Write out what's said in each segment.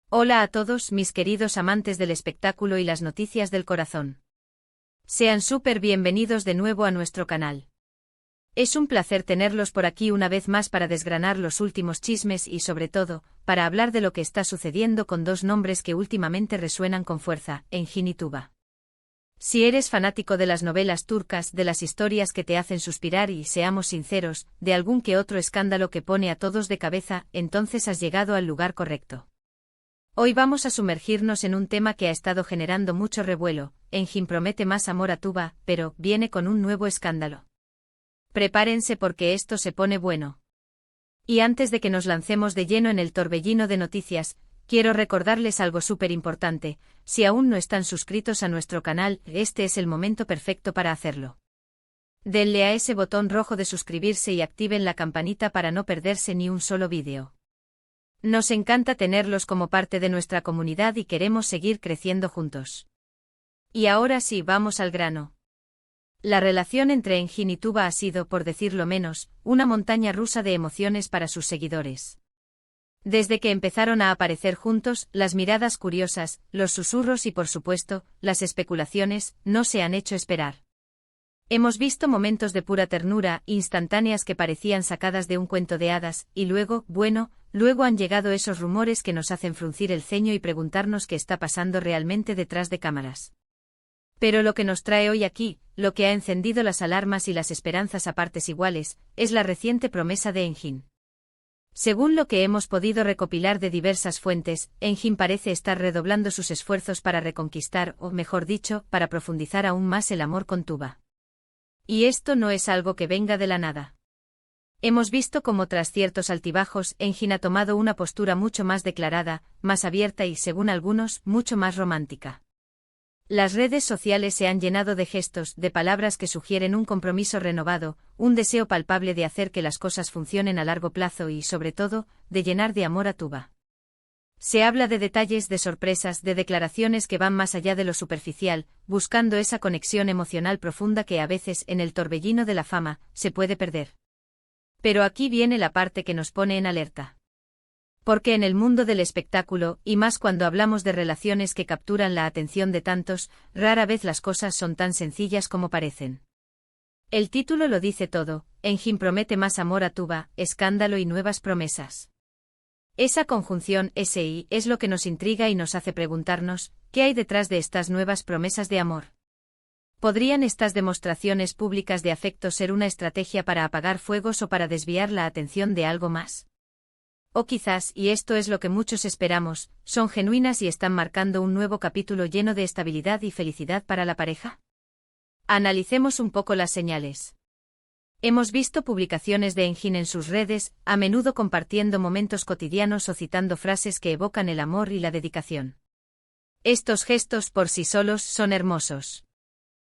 Hola a todos mis queridos amantes del espectáculo y las noticias del corazón. Sean súper bienvenidos de nuevo a nuestro canal. Es un placer tenerlos por aquí una vez más para desgranar los últimos chismes y sobre todo, para hablar de lo que está sucediendo con dos nombres que últimamente resuenan con fuerza, Engin y Tuba. Si eres fanático de las novelas turcas, de las historias que te hacen suspirar y, seamos sinceros, de algún que otro escándalo que pone a todos de cabeza, entonces has llegado al lugar correcto. Hoy vamos a sumergirnos en un tema que ha estado generando mucho revuelo. Engin promete más amor a Tuba, pero viene con un nuevo escándalo. Prepárense porque esto se pone bueno. Y antes de que nos lancemos de lleno en el torbellino de noticias, quiero recordarles algo súper importante. Si aún no están suscritos a nuestro canal, este es el momento perfecto para hacerlo. Denle a ese botón rojo de suscribirse y activen la campanita para no perderse ni un solo vídeo. Nos encanta tenerlos como parte de nuestra comunidad y queremos seguir creciendo juntos. Y ahora sí, vamos al grano. La relación entre Engin y Tuba ha sido, por decirlo menos, una montaña rusa de emociones para sus seguidores. Desde que empezaron a aparecer juntos, las miradas curiosas, los susurros y por supuesto, las especulaciones, no se han hecho esperar. Hemos visto momentos de pura ternura, instantáneas que parecían sacadas de un cuento de hadas, y luego, luego han llegado esos rumores que nos hacen fruncir el ceño y preguntarnos qué está pasando realmente detrás de cámaras. Pero lo que nos trae hoy aquí, lo que ha encendido las alarmas y las esperanzas a partes iguales, es la reciente promesa de Engin. Según lo que hemos podido recopilar de diversas fuentes, Engin parece estar redoblando sus esfuerzos para reconquistar, o mejor dicho, para profundizar aún más el amor con Tuba. Y esto no es algo que venga de la nada. Hemos visto cómo tras ciertos altibajos, Engin ha tomado una postura mucho más declarada, más abierta y, según algunos, mucho más romántica. Las redes sociales se han llenado de gestos, de palabras que sugieren un compromiso renovado, un deseo palpable de hacer que las cosas funcionen a largo plazo y, sobre todo, de llenar de amor a Tuba. Se habla de detalles, de sorpresas, de declaraciones que van más allá de lo superficial, buscando esa conexión emocional profunda que a veces, en el torbellino de la fama, se puede perder. Pero aquí viene la parte que nos pone en alerta. Porque en el mundo del espectáculo, y más cuando hablamos de relaciones que capturan la atención de tantos, rara vez las cosas son tan sencillas como parecen. El título lo dice todo, Engin promete más amor a Tuba, escándalo y nuevas promesas. Esa conjunción SI es lo que nos intriga y nos hace preguntarnos, ¿qué hay detrás de estas nuevas promesas de amor? ¿Podrían estas demostraciones públicas de afecto ser una estrategia para apagar fuegos o para desviar la atención de algo más? O quizás, y esto es lo que muchos esperamos, son genuinas y están marcando un nuevo capítulo lleno de estabilidad y felicidad para la pareja. Analicemos un poco las señales. Hemos visto publicaciones de Engin en sus redes, a menudo compartiendo momentos cotidianos o citando frases que evocan el amor y la dedicación. Estos gestos por sí solos son hermosos.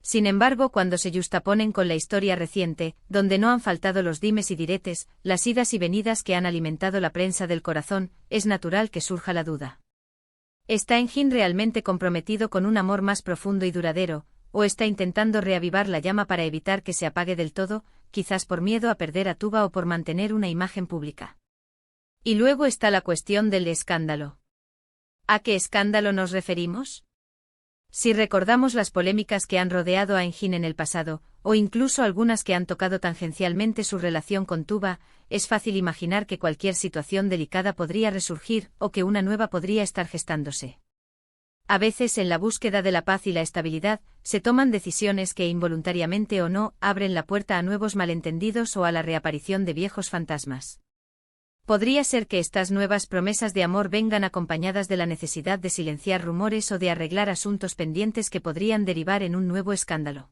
Sin embargo, cuando se yuxtaponen con la historia reciente, donde no han faltado los dimes y diretes, las idas y venidas que han alimentado la prensa del corazón, es natural que surja la duda. ¿Está Engin realmente comprometido con un amor más profundo y duradero, o está intentando reavivar la llama para evitar que se apague del todo, quizás por miedo a perder a Tuba o por mantener una imagen pública? Y luego está la cuestión del escándalo. ¿A qué escándalo nos referimos? Si recordamos las polémicas que han rodeado a Engin en el pasado, o incluso algunas que han tocado tangencialmente su relación con Tuba, es fácil imaginar que cualquier situación delicada podría resurgir o que una nueva podría estar gestándose. A veces, en la búsqueda de la paz y la estabilidad, se toman decisiones que involuntariamente o no abren la puerta a nuevos malentendidos o a la reaparición de viejos fantasmas. Podría ser que estas nuevas promesas de amor vengan acompañadas de la necesidad de silenciar rumores o de arreglar asuntos pendientes que podrían derivar en un nuevo escándalo.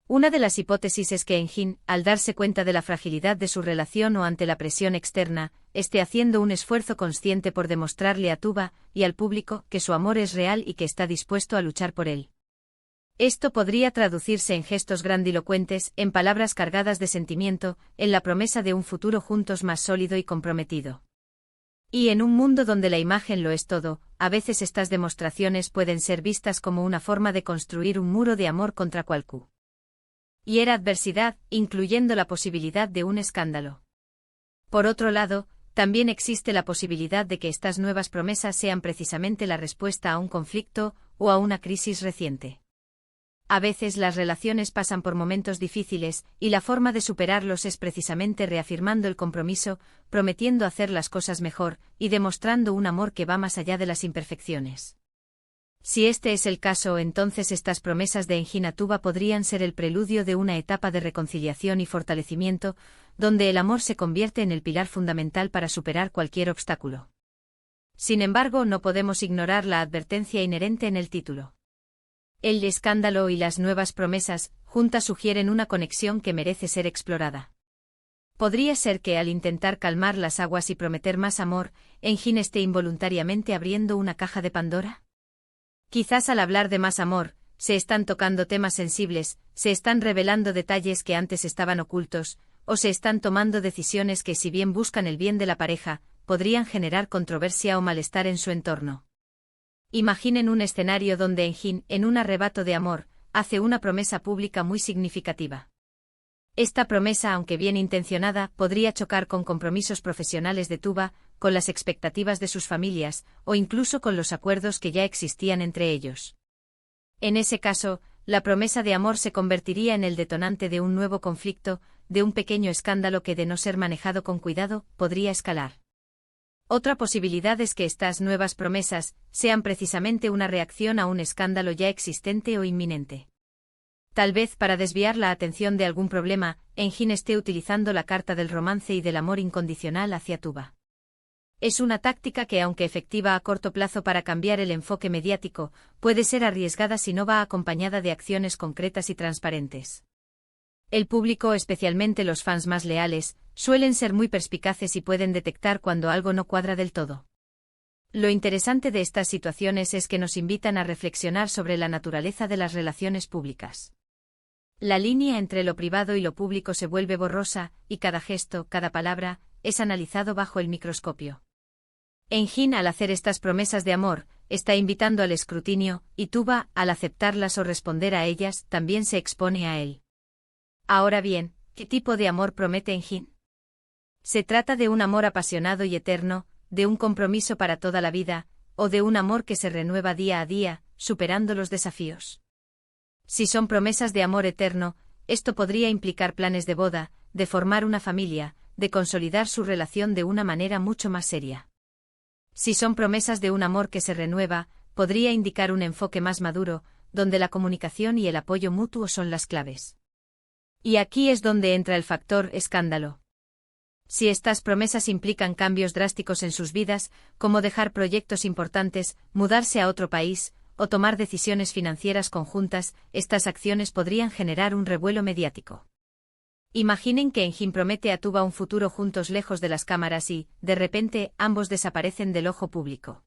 Una de las hipótesis es que Engin, al darse cuenta de la fragilidad de su relación o ante la presión externa, esté haciendo un esfuerzo consciente por demostrarle a Tuba y al público que su amor es real y que está dispuesto a luchar por él. Esto podría traducirse en gestos grandilocuentes, en palabras cargadas de sentimiento, en la promesa de un futuro juntos más sólido y comprometido. Y en un mundo donde la imagen lo es todo, a veces estas demostraciones pueden ser vistas como una forma de construir un muro de amor contra cualquier adversidad, incluyendo la posibilidad de un escándalo. Por otro lado, también existe la posibilidad de que estas nuevas promesas sean precisamente la respuesta a un conflicto o a una crisis reciente. A veces las relaciones pasan por momentos difíciles, y la forma de superarlos es precisamente reafirmando el compromiso, prometiendo hacer las cosas mejor, y demostrando un amor que va más allá de las imperfecciones. Si este es el caso, entonces estas promesas de Enjin-Atuba podrían ser el preludio de una etapa de reconciliación y fortalecimiento, donde el amor se convierte en el pilar fundamental para superar cualquier obstáculo. Sin embargo, no podemos ignorar la advertencia inherente en el título. El escándalo y las nuevas promesas, juntas sugieren una conexión que merece ser explorada. Podría ser que al intentar calmar las aguas y prometer más amor, Enjin esté involuntariamente abriendo una caja de Pandora. Quizás al hablar de más amor, se están tocando temas sensibles, se están revelando detalles que antes estaban ocultos, o se están tomando decisiones que, si bien buscan el bien de la pareja, podrían generar controversia o malestar en su entorno. Imaginen un escenario donde Enjin, en un arrebato de amor, hace una promesa pública muy significativa. Esta promesa, aunque bien intencionada, podría chocar con compromisos profesionales de Tuba, con las expectativas de sus familias, o incluso con los acuerdos que ya existían entre ellos. En ese caso, la promesa de amor se convertiría en el detonante de un nuevo conflicto, de un pequeño escándalo que, de no ser manejado con cuidado, podría escalar. Otra posibilidad es que estas nuevas promesas sean precisamente una reacción a un escándalo ya existente o inminente. Tal vez para desviar la atención de algún problema, Enjin esté utilizando la carta del romance y del amor incondicional hacia Tuba. Es una táctica que, aunque efectiva a corto plazo para cambiar el enfoque mediático, puede ser arriesgada si no va acompañada de acciones concretas y transparentes. El público, especialmente los fans más leales, suelen ser muy perspicaces y pueden detectar cuando algo no cuadra del todo. Lo interesante de estas situaciones es que nos invitan a reflexionar sobre la naturaleza de las relaciones públicas. La línea entre lo privado y lo público se vuelve borrosa, y cada gesto, cada palabra, es analizado bajo el microscopio. Enjin, al hacer estas promesas de amor, está invitando al escrutinio, y Tuba, al aceptarlas o responder a ellas, también se expone a él. Ahora bien, ¿qué tipo de amor promete Enjin? ¿Se trata de un amor apasionado y eterno, de un compromiso para toda la vida, o de un amor que se renueva día a día, superando los desafíos? Si son promesas de amor eterno, esto podría implicar planes de boda, de formar una familia, de consolidar su relación de una manera mucho más seria. Si son promesas de un amor que se renueva, podría indicar un enfoque más maduro, donde la comunicación y el apoyo mutuo son las claves. Y aquí es donde entra el factor escándalo. Si estas promesas implican cambios drásticos en sus vidas, como dejar proyectos importantes, mudarse a otro país, o tomar decisiones financieras conjuntas, estas acciones podrían generar un revuelo mediático. Imaginen que Enjin promete a Tuba un futuro juntos lejos de las cámaras y, de repente, ambos desaparecen del ojo público.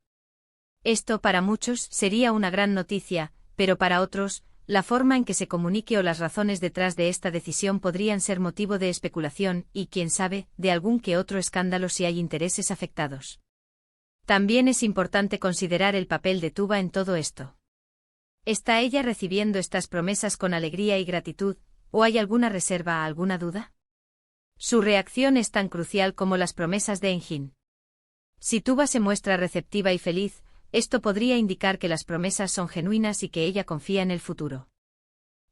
Esto para muchos sería una gran noticia, pero para otros, la forma en que se comunique o las razones detrás de esta decisión podrían ser motivo de especulación y, quién sabe, de algún que otro escándalo si hay intereses afectados. También es importante considerar el papel de Tuba en todo esto. ¿Está ella recibiendo estas promesas con alegría y gratitud, o hay alguna reserva, alguna duda? Su reacción es tan crucial como las promesas de Enjin. Si Tuba se muestra receptiva y feliz, esto podría indicar que las promesas son genuinas y que ella confía en el futuro.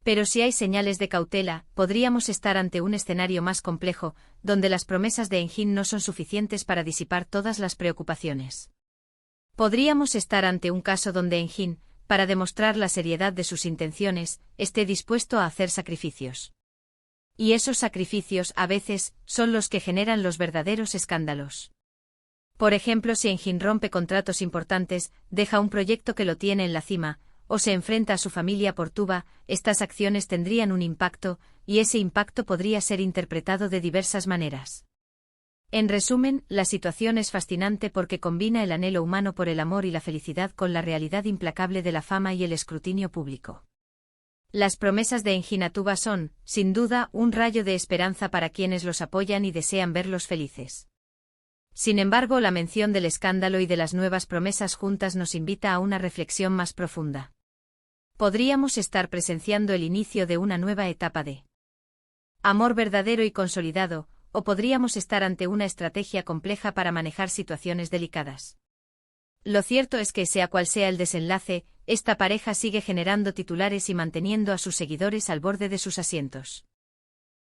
Pero si hay señales de cautela, podríamos estar ante un escenario más complejo, donde las promesas de Enjin no son suficientes para disipar todas las preocupaciones. Podríamos estar ante un caso donde Enjin, para demostrar la seriedad de sus intenciones, esté dispuesto a hacer sacrificios. Y esos sacrificios, a veces, son los que generan los verdaderos escándalos. Por ejemplo, si Enjin rompe contratos importantes, deja un proyecto que lo tiene en la cima, o se enfrenta a su familia por Tuba, estas acciones tendrían un impacto, y ese impacto podría ser interpretado de diversas maneras. En resumen, la situación es fascinante porque combina el anhelo humano por el amor y la felicidad con la realidad implacable de la fama y el escrutinio público. Las promesas de Enjin a Tuba son, sin duda, un rayo de esperanza para quienes los apoyan y desean verlos felices. Sin embargo, la mención del escándalo y de las nuevas promesas juntas nos invita a una reflexión más profunda. Podríamos estar presenciando el inicio de una nueva etapa de amor verdadero y consolidado, o podríamos estar ante una estrategia compleja para manejar situaciones delicadas. Lo cierto es que, sea cual sea el desenlace, esta pareja sigue generando titulares y manteniendo a sus seguidores al borde de sus asientos.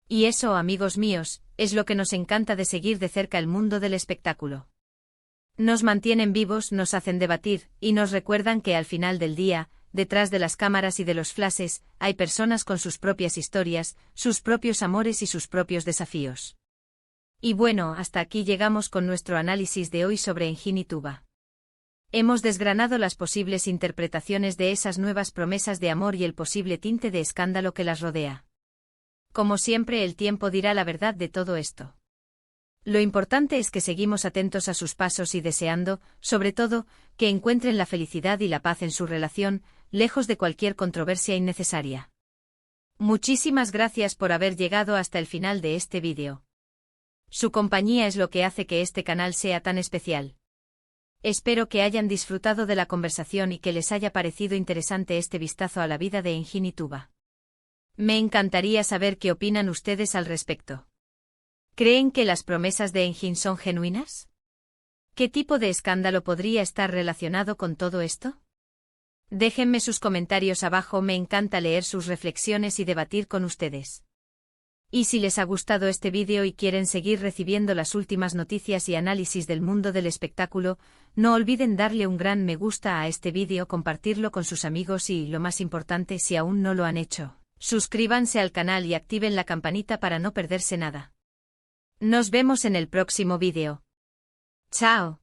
Y eso, amigos míos, es lo que nos encanta de seguir de cerca el mundo del espectáculo. Nos mantienen vivos, nos hacen debatir, y nos recuerdan que al final del día, detrás de las cámaras y de los flashes, hay personas con sus propias historias, sus propios amores y sus propios desafíos. Y bueno, hasta aquí llegamos con nuestro análisis de hoy sobre Engin y Tuba. Hemos desgranado las posibles interpretaciones de esas nuevas promesas de amor y el posible tinte de escándalo que las rodea. Como siempre, el tiempo dirá la verdad de todo esto. Lo importante es que seguimos atentos a sus pasos y deseando, sobre todo, que encuentren la felicidad y la paz en su relación, lejos de cualquier controversia innecesaria. Muchísimas gracias por haber llegado hasta el final de este vídeo. Su compañía es lo que hace que este canal sea tan especial. Espero que hayan disfrutado de la conversación y que les haya parecido interesante este vistazo a la vida de Engin y Tuba. Me encantaría saber qué opinan ustedes al respecto. ¿Creen que las promesas de Engin son genuinas? ¿Qué tipo de escándalo podría estar relacionado con todo esto? Déjenme sus comentarios abajo, me encanta leer sus reflexiones y debatir con ustedes. Y si les ha gustado este vídeo y quieren seguir recibiendo las últimas noticias y análisis del mundo del espectáculo, no olviden darle un gran me gusta a este vídeo, compartirlo con sus amigos y, lo más importante, si aún no lo han hecho, suscríbanse al canal y activen la campanita para no perderse nada. Nos vemos en el próximo vídeo. ¡Chao!